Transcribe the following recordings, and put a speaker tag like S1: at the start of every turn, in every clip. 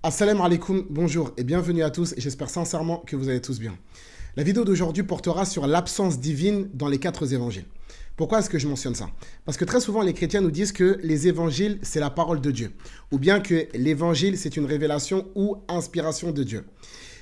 S1: Assalamu alaikum, bonjour et bienvenue à tous, et j'espère sincèrement que vous allez tous bien. La vidéo d'aujourd'hui portera sur l'absence divine dans les 4 évangiles. Pourquoi est-ce que je mentionne ça? Parce que très souvent les chrétiens nous disent que les évangiles c'est la parole de Dieu, ou bien que l'évangile c'est une révélation ou inspiration de Dieu.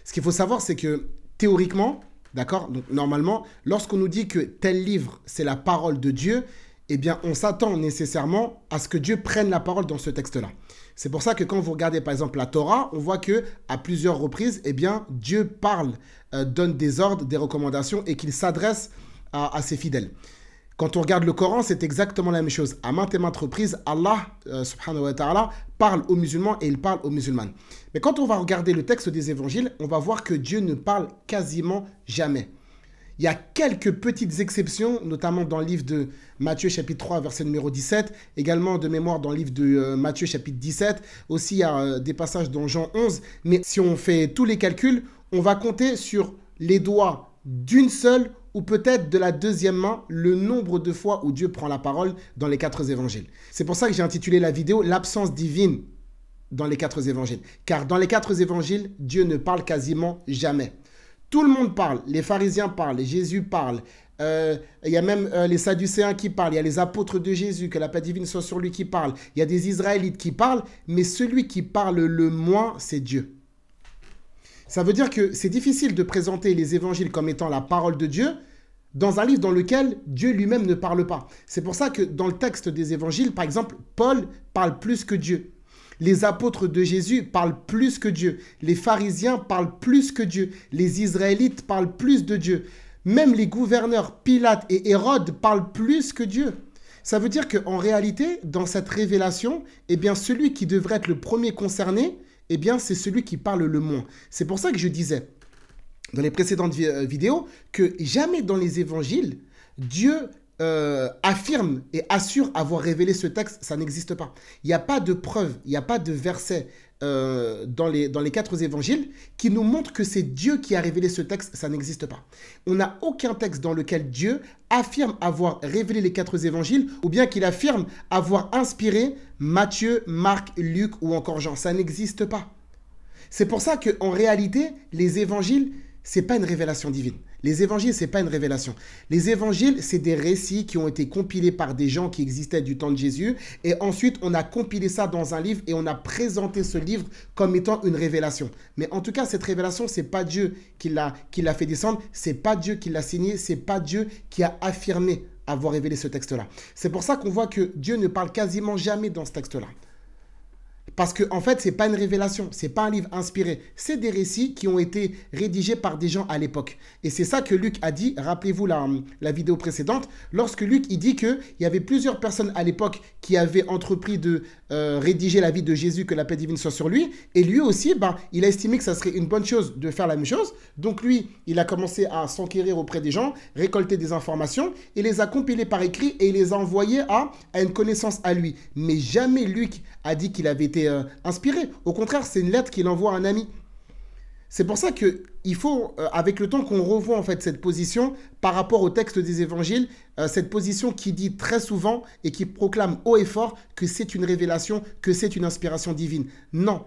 S1: Ce qu'il faut savoir c'est que théoriquement, d'accord, donc normalement, lorsqu'on nous dit que tel livre c'est la parole de Dieu, eh bien on s'attend nécessairement à ce que Dieu prenne la parole dans ce texte-là. C'est pour ça que quand vous regardez par exemple la Torah, on voit que à plusieurs reprises, eh bien, Dieu parle, donne des ordres, des recommandations et qu'il s'adresse à ses fidèles. Quand on regarde le Coran, c'est exactement la même chose. À maintes et maintes reprises, Allah subhanahu wa ta'ala parle aux musulmans et il parle aux musulmanes. Mais quand on va regarder le texte des évangiles, on va voir que Dieu ne parle quasiment jamais. Il y a quelques petites exceptions, notamment dans le livre de Matthieu chapitre 3, verset numéro 17, également de mémoire dans le livre de Matthieu chapitre 17, aussi il y a des passages dans Jean 11, mais si on fait tous les calculs, on va compter sur les doigts d'une seule ou peut-être de la deuxième main le nombre de fois où Dieu prend la parole dans les 4 évangiles. C'est pour ça que j'ai intitulé la vidéo « L'absence divine dans les 4 évangiles », car dans les 4 évangiles, Dieu ne parle quasiment jamais. Tout le monde parle, les pharisiens parlent, Jésus parle, il y a même les sadducéens qui parlent, il y a les apôtres de Jésus, que la paix divine soit sur lui qui parlent, il y a des Israélites qui parlent, mais celui qui parle le moins, c'est Dieu. Ça veut dire que c'est difficile de présenter les évangiles comme étant la parole de Dieu dans un livre dans lequel Dieu lui-même ne parle pas. C'est pour ça que dans le texte des évangiles, par exemple, Paul parle plus que Dieu. Les apôtres de Jésus parlent plus que Dieu. Les pharisiens parlent plus que Dieu. Les Israélites parlent plus de Dieu. Même les gouverneurs Pilate et Hérode parlent plus que Dieu. Ça veut dire qu'en réalité, dans cette révélation, eh bien, celui qui devrait être le premier concerné, eh bien, c'est celui qui parle le moins. C'est pour ça que je disais dans les précédentes vidéos que jamais dans les évangiles, Dieu affirme et assure avoir révélé ce texte, ça n'existe pas. Il n'y a pas de preuve, il n'y a pas de verset dans les 4 évangiles qui nous montre que c'est Dieu qui a révélé ce texte, ça n'existe pas. On n'a aucun texte dans lequel Dieu affirme avoir révélé les 4 évangiles ou bien qu'il affirme avoir inspiré Matthieu, Marc, Luc ou encore Jean. Ça n'existe pas. C'est pour ça qu'en réalité, les évangiles, ce n'est pas une révélation divine. Les évangiles, ce n'est pas une révélation. Les évangiles, c'est des récits qui ont été compilés par des gens qui existaient du temps de Jésus. Et ensuite, on a compilé ça dans un livre et on a présenté ce livre comme étant une révélation. Mais en tout cas, cette révélation, ce n'est pas Dieu qui l'a fait descendre. Ce n'est pas Dieu qui l'a signé. Ce n'est pas Dieu qui a affirmé avoir révélé ce texte-là. C'est pour ça qu'on voit que Dieu ne parle quasiment jamais dans ce texte-là. Parce qu'en fait, ce n'est pas une révélation, ce n'est pas un livre inspiré. C'est des récits qui ont été rédigés par des gens à l'époque. Et c'est ça que Luc a dit, rappelez-vous la vidéo précédente, lorsque Luc il dit qu'il y avait plusieurs personnes à l'époque qui avaient entrepris de rédiger la vie de Jésus, que la paix divine soit sur lui. Et lui aussi, il a estimé que ça serait une bonne chose de faire la même chose. Donc lui, il a commencé à s'enquérir auprès des gens, récolter des informations, et les a compilées par écrit et il les a envoyées à une connaissance à lui. Mais jamais Luc a dit qu'il avait été inspiré. Au contraire, c'est une lettre qu'il envoie à un ami. C'est pour ça qu'il faut, avec le temps, qu'on revoie en fait cette position par rapport au texte des évangiles, cette position qui dit très souvent et qui proclame haut et fort que c'est une révélation, que c'est une inspiration divine. Non.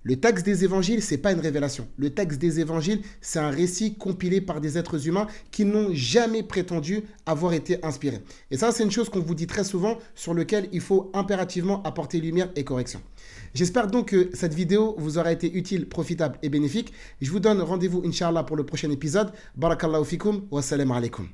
S1: Le texte des évangiles, ce n'est pas une révélation. Le texte des évangiles, c'est un récit compilé par des êtres humains qui n'ont jamais prétendu avoir été inspirés. Et ça, c'est une chose qu'on vous dit très souvent, sur laquelle il faut impérativement apporter lumière et correction. J'espère donc que cette vidéo vous aura été utile, profitable et bénéfique. Je vous donne rendez-vous, Inch'Allah, pour le prochain épisode. Barakallahu fikum wa salam alaikum.